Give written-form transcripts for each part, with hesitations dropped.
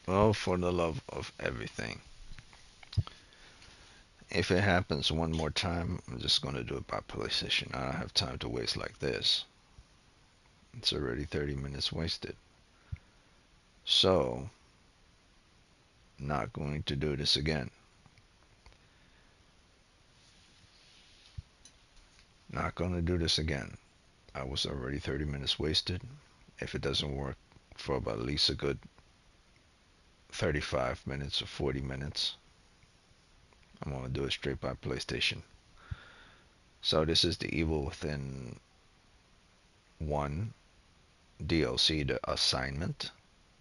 Well, for the love of everything, if it happens one more time, I'm just gonna do it by PlayStation. I don't have time to waste like this. It's already 30 minutes wasted. So, not going to do this again. Not gonna do this again. I was already 30 minutes wasted. If it doesn't work for about at least a good 35 minutes or 40 minutes, I'm gonna do it straight by PlayStation. So this is the Evil Within 1 DLC, the assignment,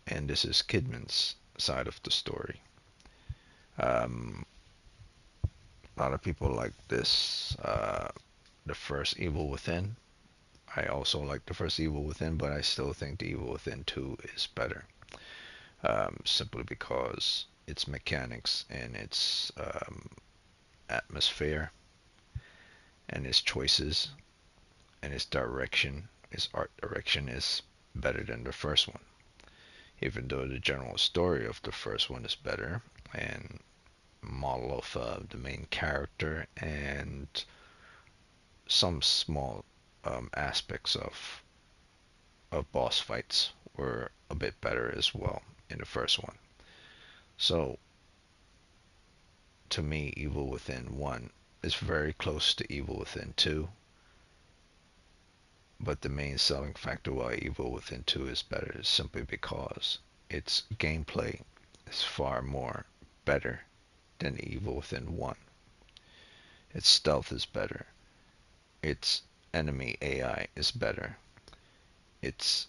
and this is Kidman's side of the story. Um, a lot of people like this, the first Evil Within. I also like the first Evil Within, but I still think the Evil Within 2 is better, simply because its mechanics and its atmosphere and its choices and its direction, its art direction is better than the first one. Even though the general story of the first one is better and model of the main character and some small aspects of boss fights were a bit better as well in the first one. So to me, Evil Within 1 is very close to Evil Within 2, but the main selling factor why Evil Within 2 is better is simply because its gameplay is far more better than Evil Within 1. Its stealth is better. Its enemy AI is better. Its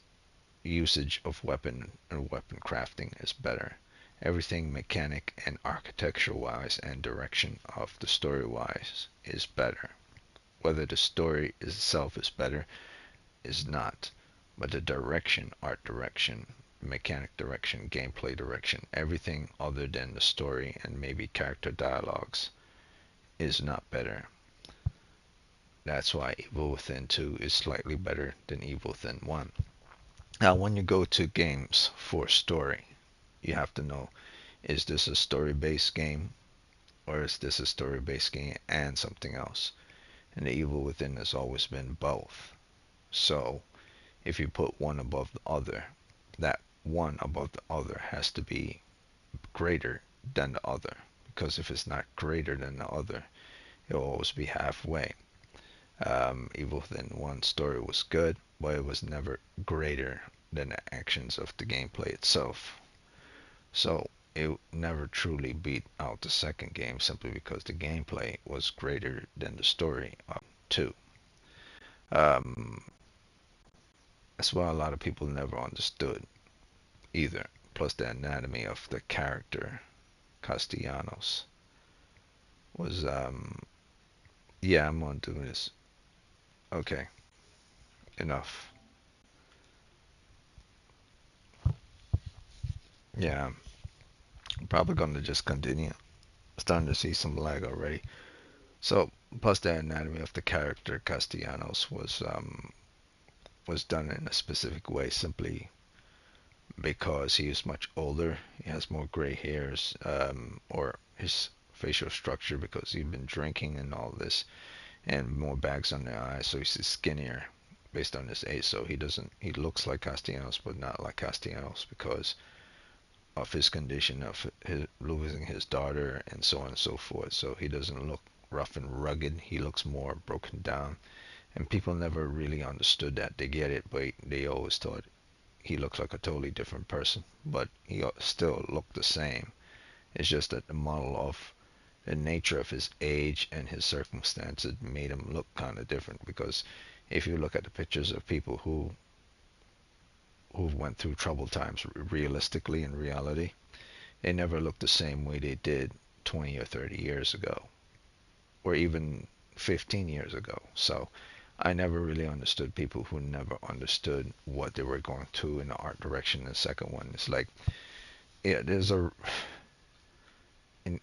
usage of weapon and weapon crafting is better. Everything mechanic and architecture wise and direction of the story wise is better. Whether the story itself is better is not, but the direction, art direction, mechanic direction, gameplay direction, everything other than the story and maybe character dialogues is not better. That's why Evil Within 2 is slightly better than Evil Within 1. Now, when you go to games for story, you have to know, is this a story-based game or is this a story-based game and something else? And the Evil Within has always been both. So, if you put one above the other, that one above the other has to be greater than the other. Because if it's not greater than the other, it will always be halfway. Evil Within 1 story was good, but it was never greater than the actions of the gameplay itself. So it never truly beat out the second game simply because the gameplay was greater than the story too. Um, that's why a lot of people never understood either. Plus the anatomy of the character Castellanos was yeah, I'm gonna do this. Okay, enough. Yeah, I'm probably gonna just continue. Starting to see some lag already. So plus the anatomy of the character Castellanos was done in a specific way simply because he is much older. He has more gray hairs, or his facial structure because he's been drinking and all this, and more bags on the eyes, so he's skinnier based on his age. So he doesn't. He looks like Castellanos, but not like Castellanos because of his condition of his losing his daughter and so on and so forth. So he doesn't look rough and rugged. He looks more broken down, and people never really understood that. They get it, but they always thought he looks like a totally different person, but he still looked the same. It's just that the model of the nature of his age and his circumstances made him look kind of different. Because if you look at the pictures of people who went through troubled times realistically in reality, they never look the same way they did 20 or 30 years ago, or even 15 years ago. So I never really understood people who never understood what they were going to in the art direction. The second one is like, yeah, there's a,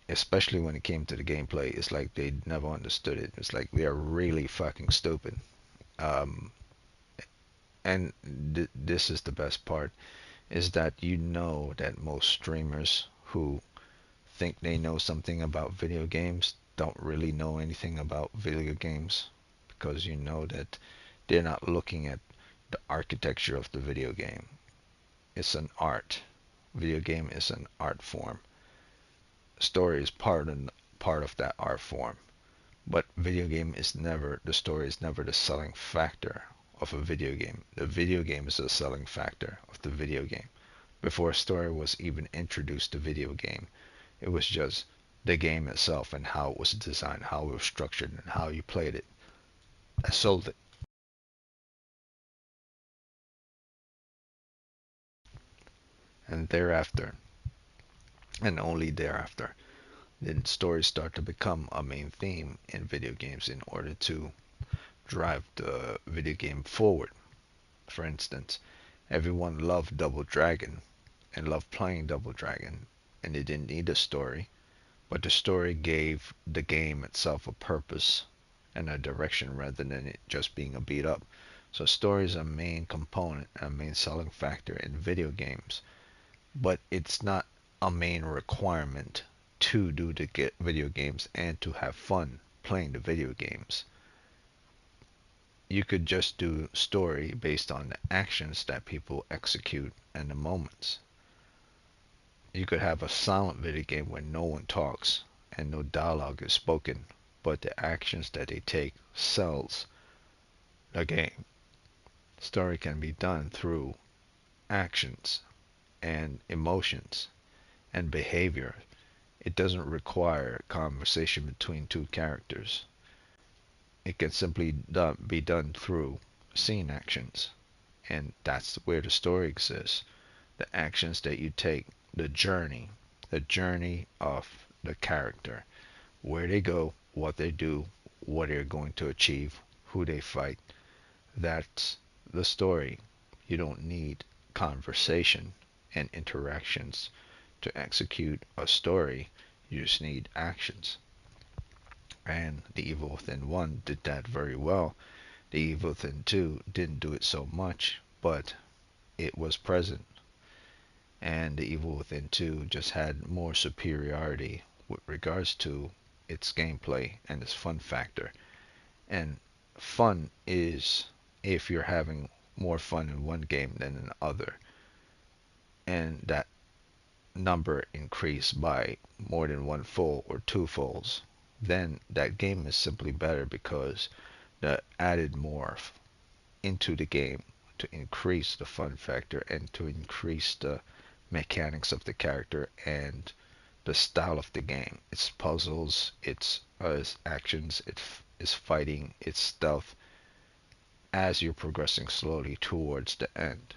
especially when it came to the gameplay, it's like they never understood it. It's like they are really fucking stupid. Um, and this is the best part. is that you know that most streamers who think they know something about video games don't really know anything about video games, because you know that they're not looking at the architecture of the video game. It's an art. Video game is an art form. Story is part of that art form. But video game is never, the story is never the selling factor of a video game. The video game is the selling factor of the video game. Before story was even introduced to video game, it was just the game itself and how it was designed, how it was structured, and how you played it. That sold it. And thereafter, and only thereafter, then stories start to become a main theme in video games in order to drive the video game forward. For instance, everyone loved Double Dragon and loved playing Double Dragon, and it didn't need a story, but the story gave the game itself a purpose and a direction rather than it just being a beat up. So story is a main component, a main selling factor in video games, but it's not a main requirement to do the get video games and to have fun playing the video games. You could just do story based on the actions that people execute and the moments. You could have a silent video game where no one talks and no dialogue is spoken, but the actions that they take sells the game. Story can be done through actions and emotions and behavior. It doesn't require conversation between two characters. It can simply be done through scene actions, and that's where the story exists. The actions that you take, the journey of the character, where they go, what they do, what they're going to achieve, who they fight. That's the story. You don't need conversation and interactions to execute a story. You just need actions. And The Evil Within 1 did that very well. The Evil Within 2 didn't do it so much, but it was present. And The Evil Within 2 just had more superiority with regards to its gameplay and its fun factor. And fun is if you're having more fun in one game than in the other. And that number increased by more than one full or two folds, then that game is simply better because that added more into the game to increase the fun factor and to increase the mechanics of the character and the style of the game. Its puzzles, its actions, its fighting, its stealth as you're progressing slowly towards the end.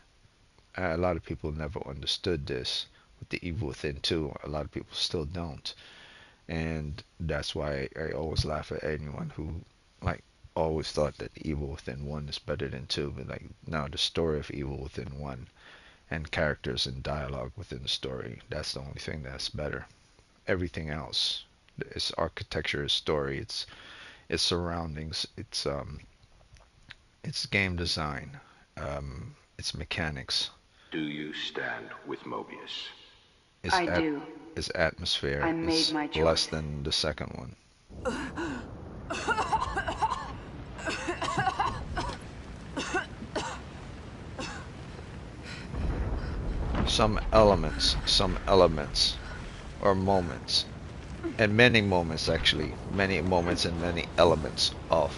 A lot of people never understood this with The Evil Within 2. A lot of people still don't. And that's why I always laugh at anyone who like always thought that Evil Within 1 is better than 2. But like now the story of Evil Within 1 and characters and dialogue within the story, that's the only thing that's better. Everything else, its architecture, its story, its surroundings, its game design, its mechanics. Do you stand with Mobius? I do. Its atmosphere I made is my choice. less than the second one. Some elements, or moments, and many moments actually, many moments and many elements of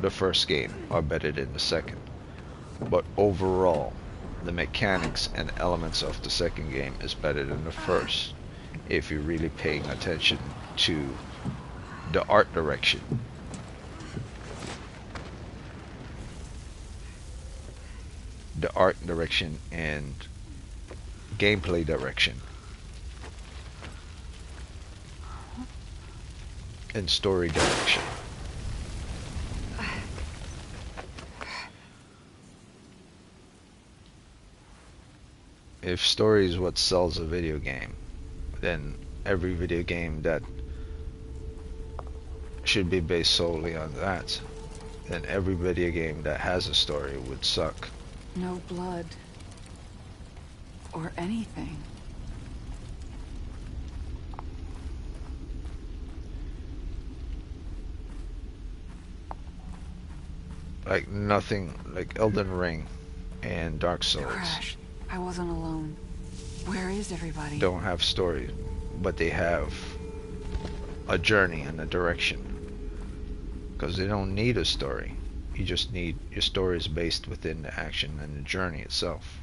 the first game are better than the second. But overall, the mechanics and elements of the second game is better than the first, if you're really paying attention to the art direction. The art direction and gameplay direction. And story direction. If story is what sells a video game, then every video game that should be based solely on that, then every video game that has a story would suck. No blood. or anything. Like nothing, like Elden Ring and Dark The Souls crash. I wasn't alone. Where is everybody? don't have story, but they have a journey and a direction. Because they don't need a story. You just need, your story is based within the action and the journey itself.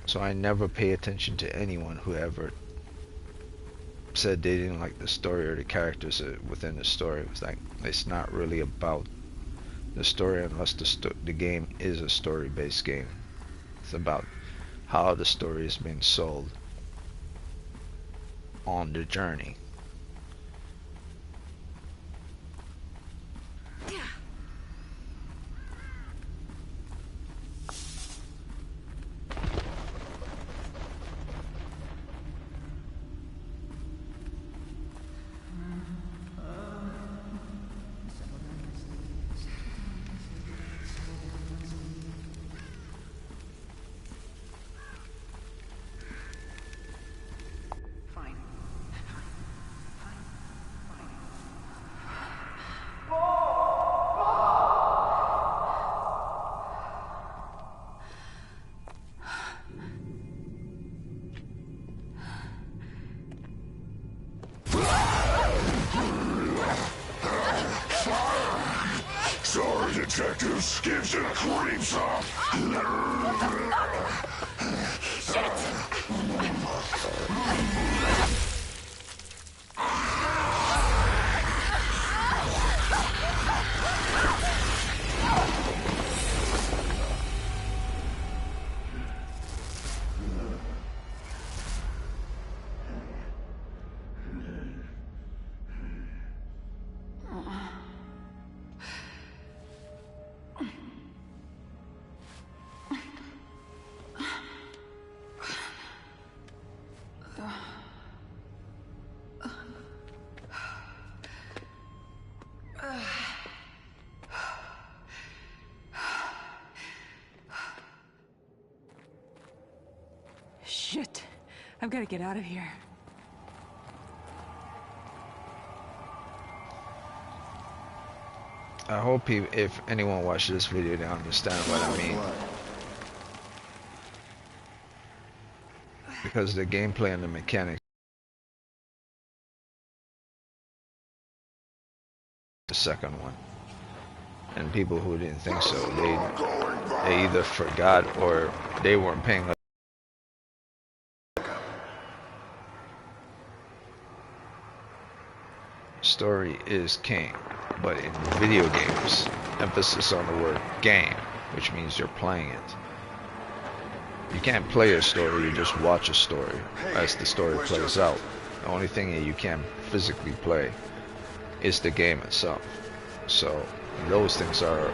So I never pay attention to anyone who ever said they didn't like the story or the characters within the story. It was like, it's not really about the story unless the game is a story-based game. It's about how the story is being sold on the journey. Sorry, detectives. Gives you the creeps up. Shit. I've got to get out of here. I hope if anyone watches this video, they understand what I mean. Because the gameplay and the mechanics, the second one, and people who didn't think so, they either forgot or they weren't paying attention. Story is king, but in video games, emphasis on the word game, which means you're playing it. You can't play a story, you just watch a story as the story plays out. The only thing that you can physically play is the game itself. So those things are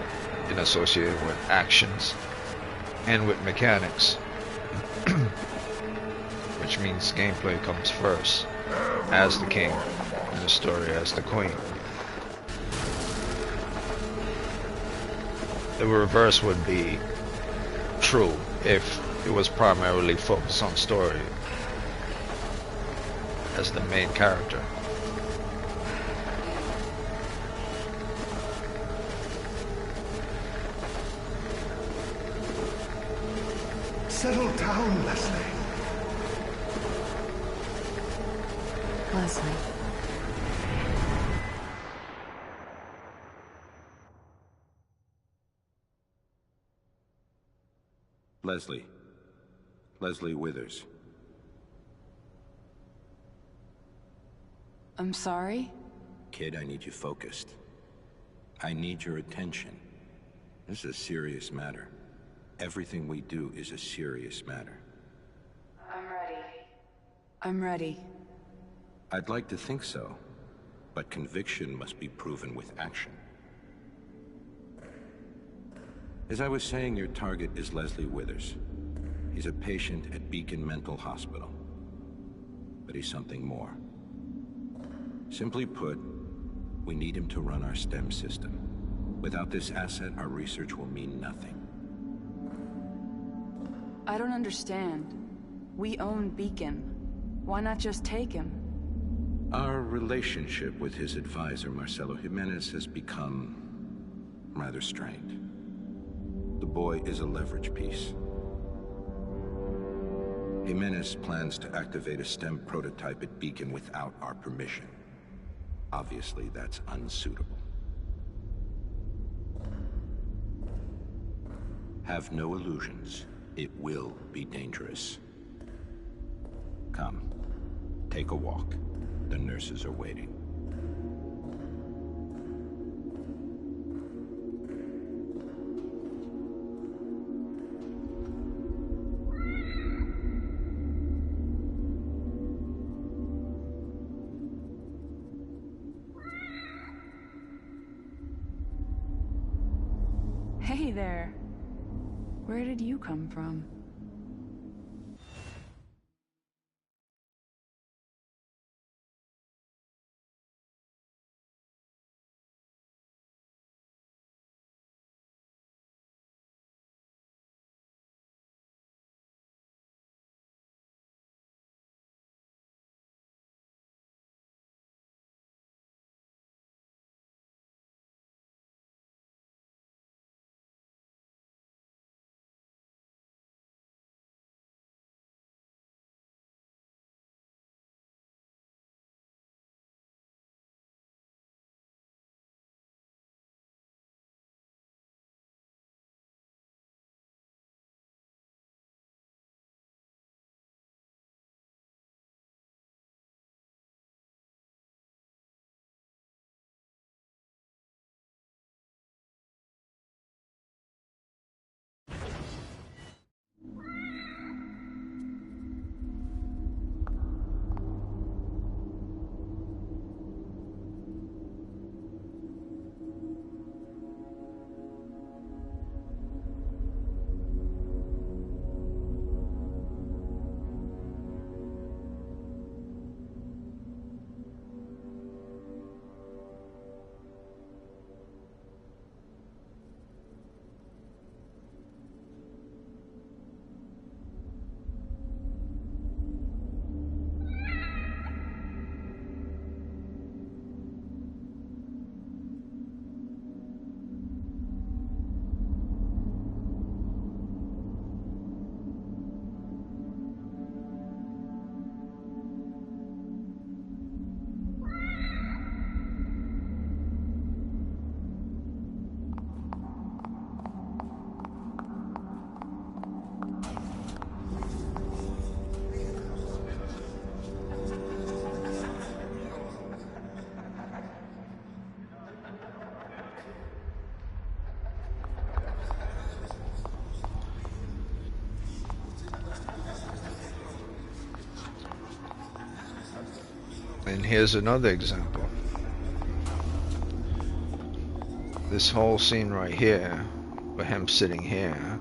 associated with actions and with mechanics, which means gameplay comes first as the king and the story as the queen. The reverse would be true if it was primarily focused on story as the main character. Settle down, Leslie. Leslie. Leslie. Leslie Withers. I'm sorry? Kid, I need you focused. I need your attention. This is a serious matter. Everything we do is a serious matter. I'm ready. I'm ready. I'd like to think so, but conviction must be proven with action. As I was saying, your target is Leslie Withers. He's a patient at Beacon Mental Hospital. But he's something more. Simply put, we need him to run our STEM system. Without this asset, our research will mean nothing. I don't understand. We own Beacon. Why not just take him? Our relationship with his advisor, Marcelo Jimenez, has become rather strained. The boy is a leverage piece. Jimenez plans to activate a STEM prototype at Beacon without our permission. Obviously, that's unsuitable. Have no illusions. It will be dangerous. Come, take a walk. The nurses are waiting. Hey there. Where did you come from? And here's another example. This whole scene right here, with him sitting here,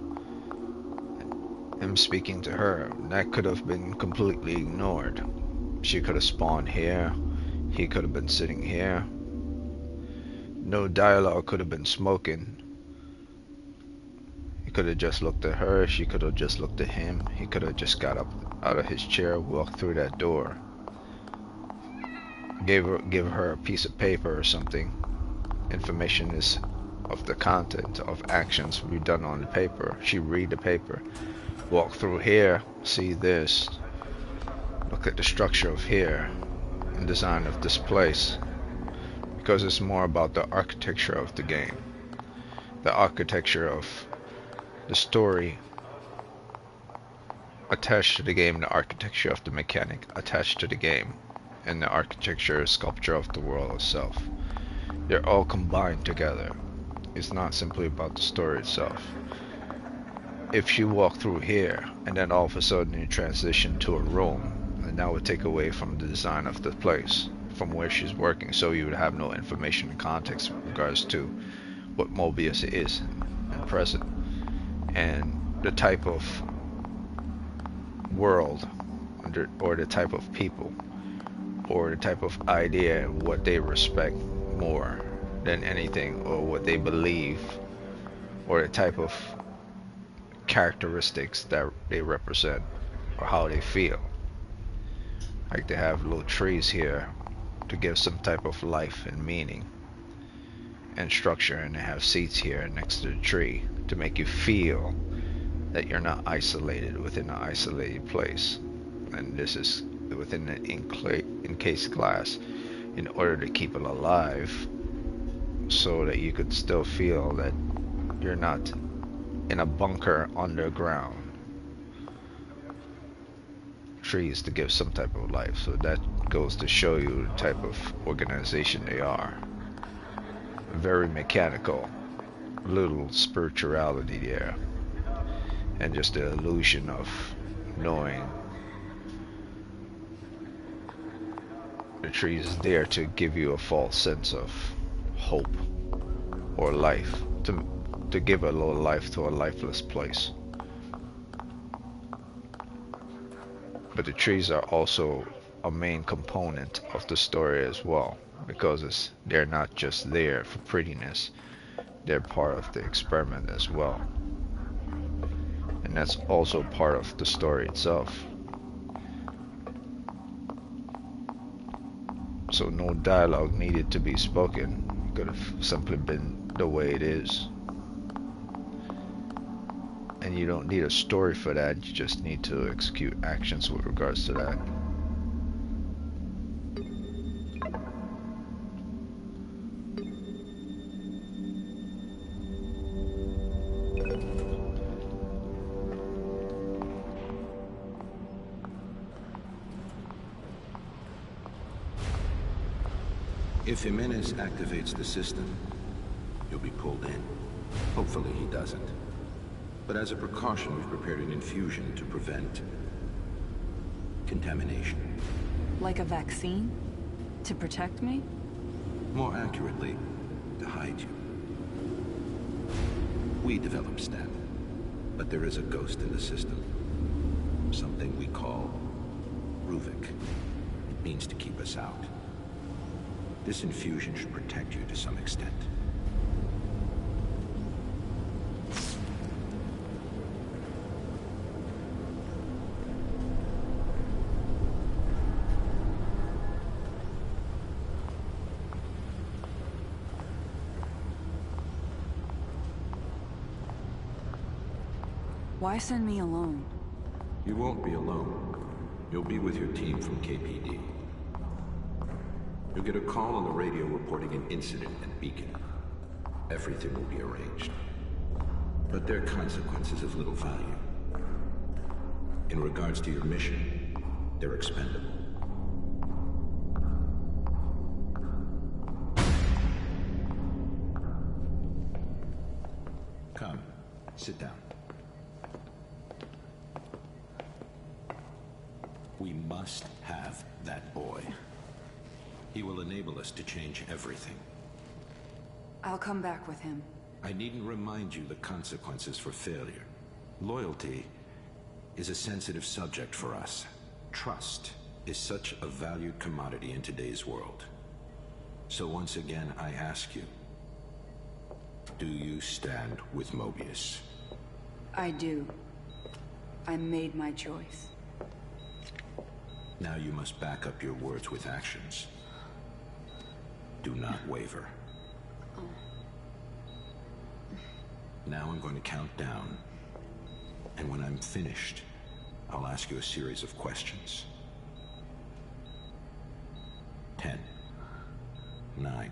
him speaking to her, that could have been completely ignored. She could have spawned here, he could have been sitting here. No dialogue could have been spoken. He could have just looked at her, she could have just looked at him, he could have just got up out of his chair, walked through that door. Give her a piece of paper or something. Information is of the content of actions we done on the paper. She read the paper, walk through here, see this, look at the structure of here and design of this place, because it's more about the architecture of the game, the architecture of the story attached to the game, the architecture of the mechanic attached to the game, and the architecture sculpture of the world itself. They're all combined together. It's not simply about the story itself. If you walk through here and then all of a sudden you transition to a room, and that would take away from the design of the place, from where she's working, so you would have no information and context in regards to what Mobius is at present and the type of world or the type of people or the type of idea, what they respect more than anything, or what they believe, or the type of characteristics that they represent or how they feel. Like they have little trees here to give some type of life and meaning and structure, and they have seats here next to the tree to make you feel that you're not isolated within an isolated place. And this is within an encased glass in order to keep it alive, so that you could still feel that you're not in a bunker underground. Trees to give some type of life, so that goes to show you the type of organization they are. Very mechanical, little spirituality there, and just the illusion of knowing the tree is there to give you a false sense of hope or life, to give a little life to a lifeless place. But the trees are also a main component of the story as well, because they're not just there for prettiness, they're part of the experiment as well. And that's also part of the story itself. So no dialogue needed to be spoken. It could have simply been the way it is. And you don't need a story for that, you just need to execute actions with regards to that. If Jimenez activates the system, you'll be pulled in. Hopefully he doesn't. But as a precaution, we've prepared an infusion to prevent contamination. Like a vaccine? To protect me? More accurately, to hide you. We developed STEM, but there is a ghost in the system. Something we call Ruvik. It means to keep us out. This infusion should protect you to some extent. Why send me alone? You won't be alone. You'll be with your team from KPD. You'll get a call on the radio reporting an incident at Beacon. Everything will be arranged. But their consequences of little value. In regards to your mission, they're expendable. Come, sit down. We must have that boy. He will enable us to change everything. I'll come back with him. I needn't remind you the consequences for failure. Loyalty is a sensitive subject for us. Trust is such a valued commodity in today's world. So once again, I ask you, do you stand with Mobius? I do. I made my choice. Now you must back up your words with actions. Do not waver. Now I'm going to count down. And when I'm finished, I'll ask you a series of questions. 10, 9,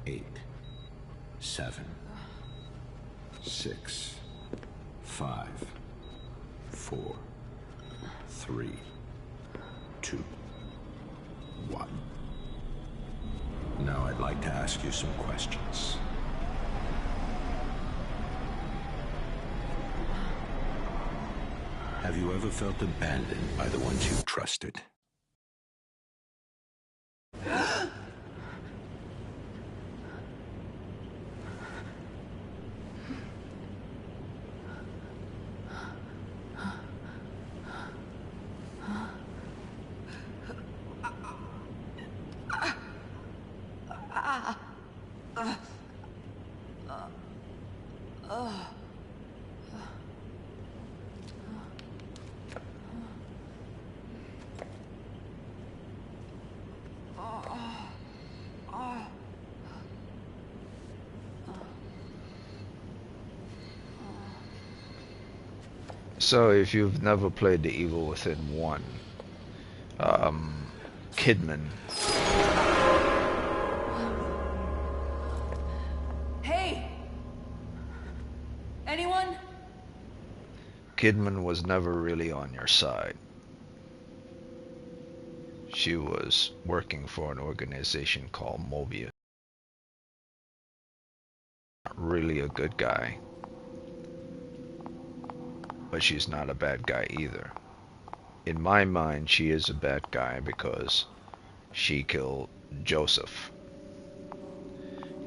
8, 7, 6, 5, 4, 3, 2, 1. Now I'd like to ask you some questions. Have you ever felt abandoned by the ones you trusted? So if you've never played the Evil Within 1, um, Kidman. Hey! Anyone? Kidman was never really on your side. She was working for an organization called Mobius. Not really a good guy, but she's not a bad guy either. In my mind, she is a bad guy because she killed Joseph.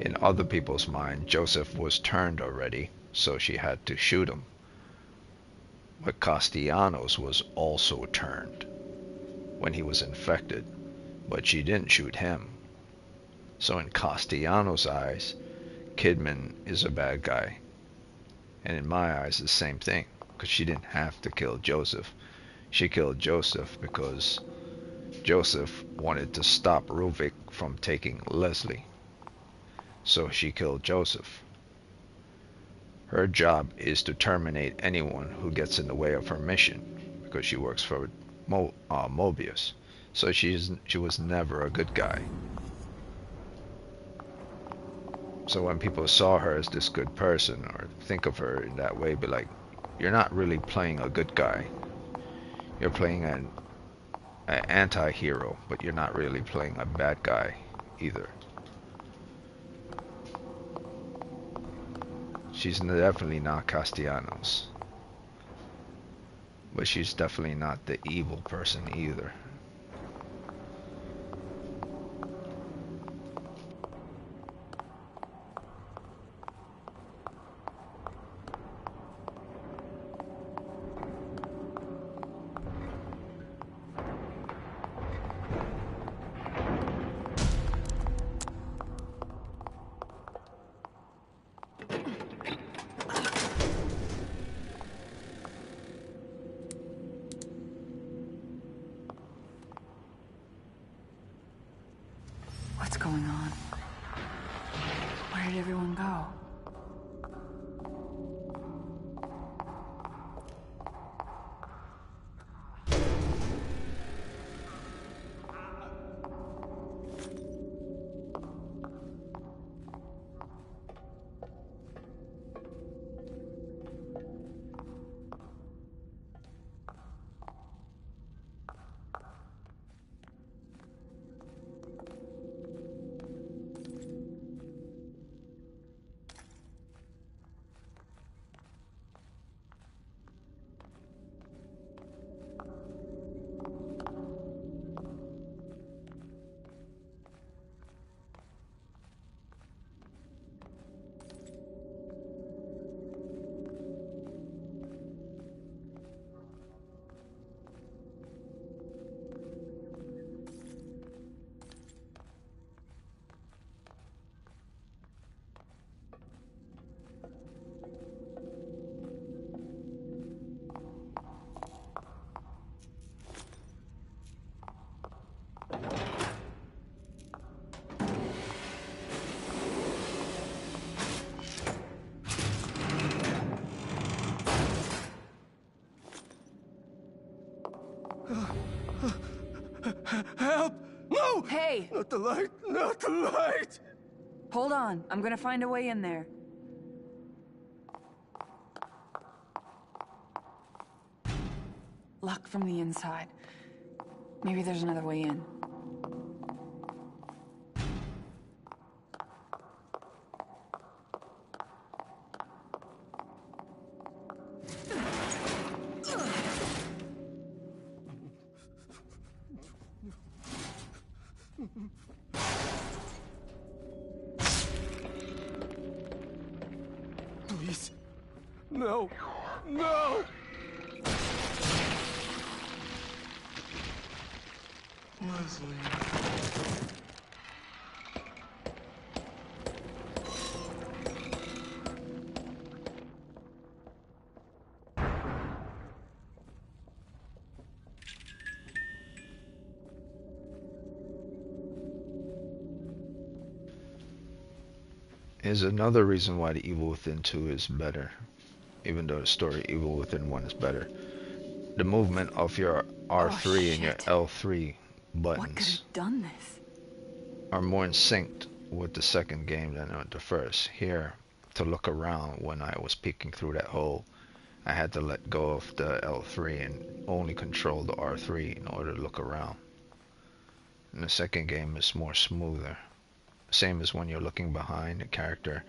In other people's mind, Joseph was turned already, so she had to shoot him. But Castellanos was also turned when he was infected, but she didn't shoot him. So in Castellanos' eyes, Kidman is a bad guy. And in my eyes, the same thing, because she didn't have to kill Joseph. She killed Joseph because Joseph wanted to stop Ruvik from taking Leslie. So she killed Joseph. Her job is to terminate anyone who gets in the way of her mission, because she works for Mobius. So she was never a good guy. So when people saw her as this good person, or think of her in that way, be like, you're not really playing a good guy. You're playing an anti-hero, but you're not really playing a bad guy either. She's definitely not Castellanos. But she's definitely not the evil person either. What's going on? Where did everyone go? Help! No! Hey! Not the light! Not the light! Hold on. I'm gonna find a way in there. Locked from the inside. Maybe there's another way in. Please. No. No! Leslie. Is another reason why the Evil Within 2 is better. even though the story Evil Within 1 is better. The movement of your Oh, R3 and your shit. L3 What could buttons have done this? are more in sync with the second game than with the first. Here, to look around when I was peeking through that hole, I had to let go of the L3 and only control the R3 in order to look around. And the second game is more smoother. Same as when you're looking behind, the character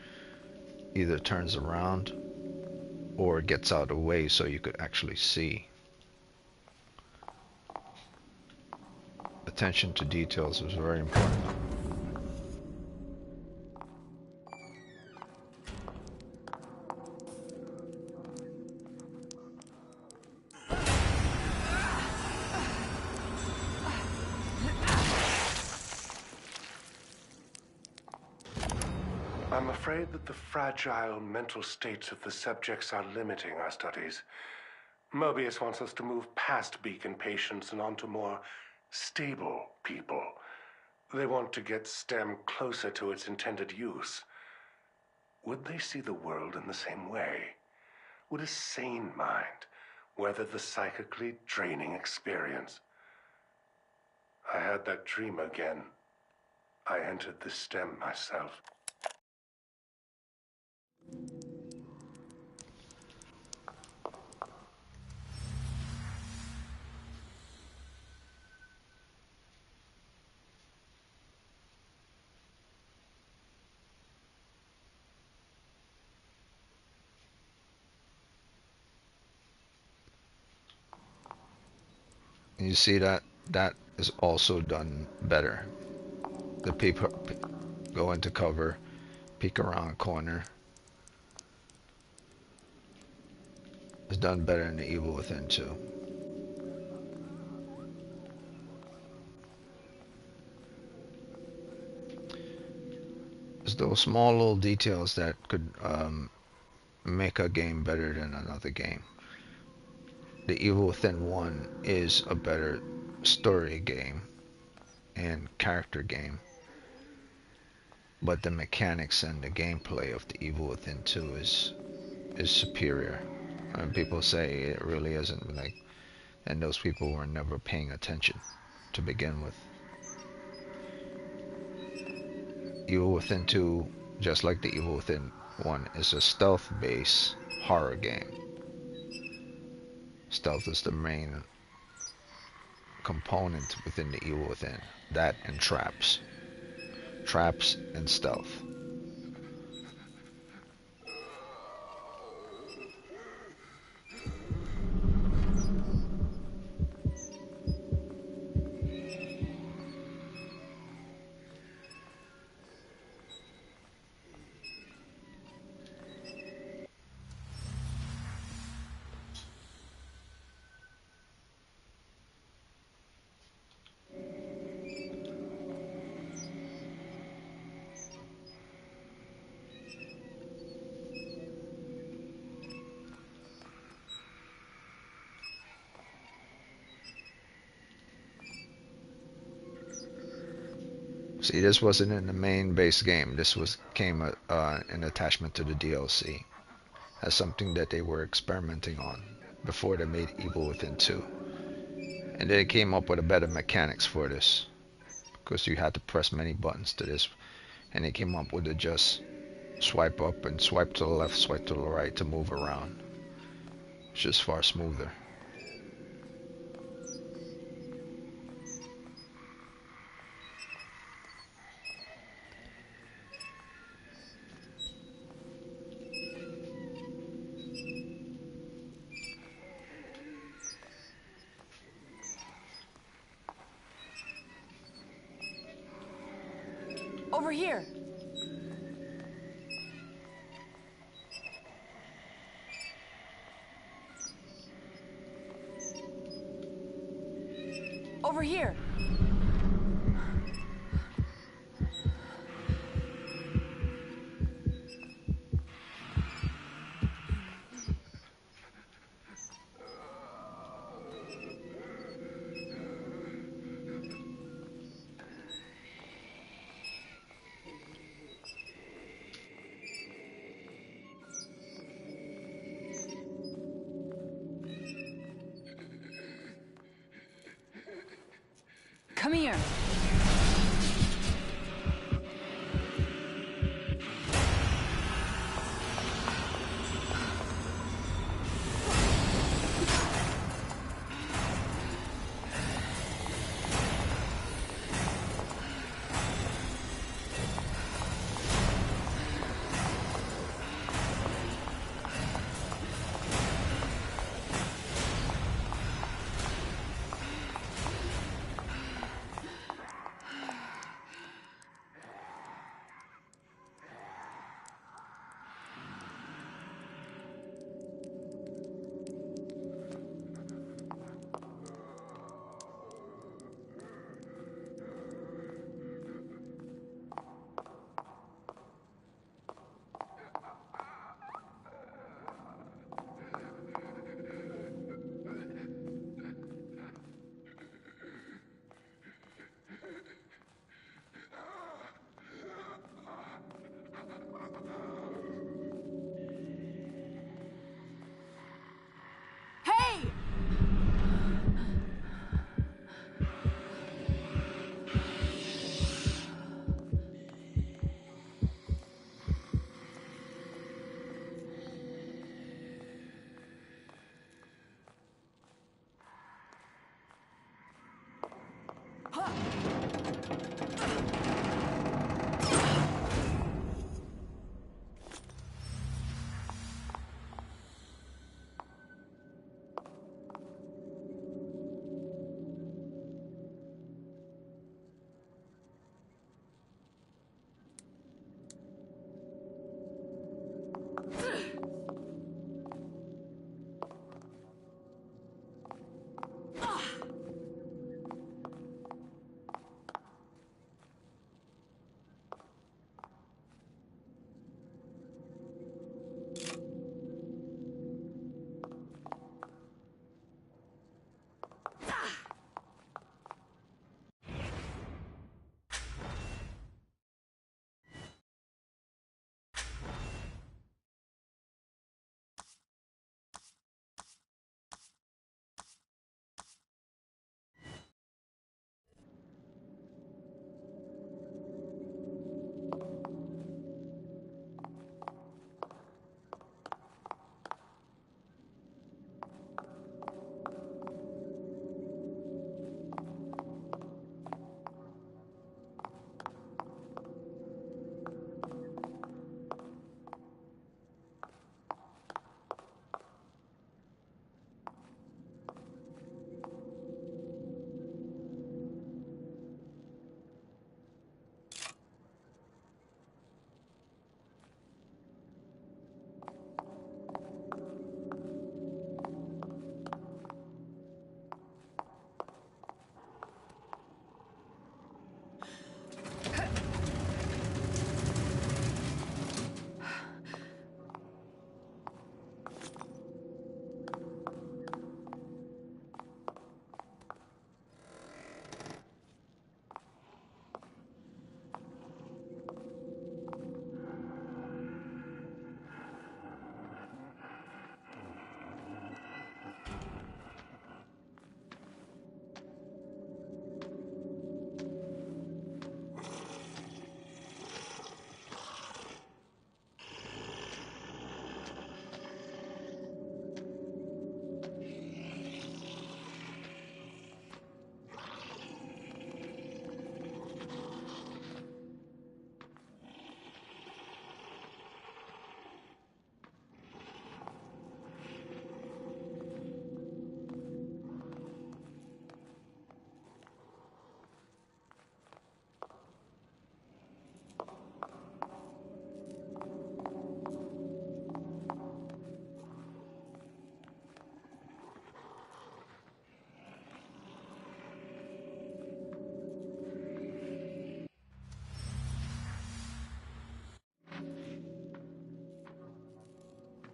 either turns around or gets out of the way so you could actually see. Attention to details is very important. I'm afraid that the fragile mental states of the subjects are limiting our studies. Mobius wants us to move past Beacon patients and onto more stable people. They want to get STEM closer to its intended use. Would they see the world in the same way? Would a sane mind weather the psychically draining experience? I had that dream again. I entered the STEM myself. You see that is also done better. The people go into cover, peek around a corner. It's done better in the Evil Within 2. It's those small little details that could make a game better than another game. The Evil Within 1 is a better story game and character game, but the mechanics and the gameplay of the Evil Within 2 is superior. And people say it really isn't, like, and those people were never paying attention to begin with. Evil Within 2, just like the Evil Within 1, is a stealth-based horror game. Stealth is the main component within the Evil Within. That and traps. Traps and stealth. See, this wasn't in the main base game. This came an attachment to the DLC as something that they were experimenting on before they made Evil Within 2. And they came up with a better mechanics for this, because you had to press many buttons to this, and they came up with a just swipe up and swipe to the left, swipe to the right to move around. It's just far smoother. Over here. Over here. Come here. Hey!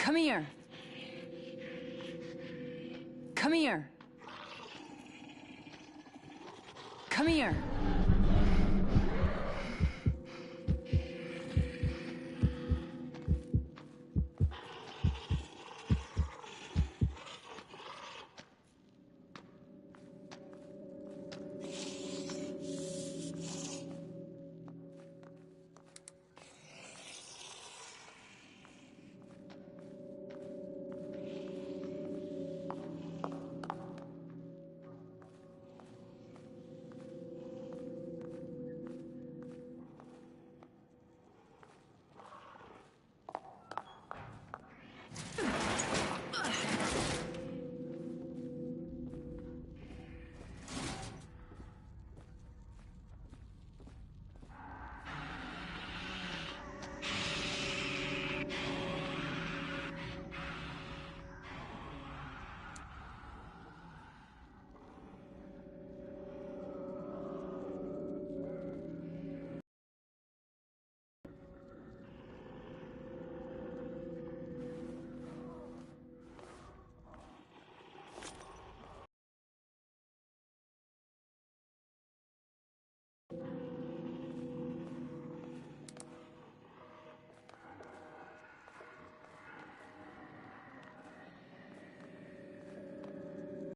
Come here. Come here. Come here.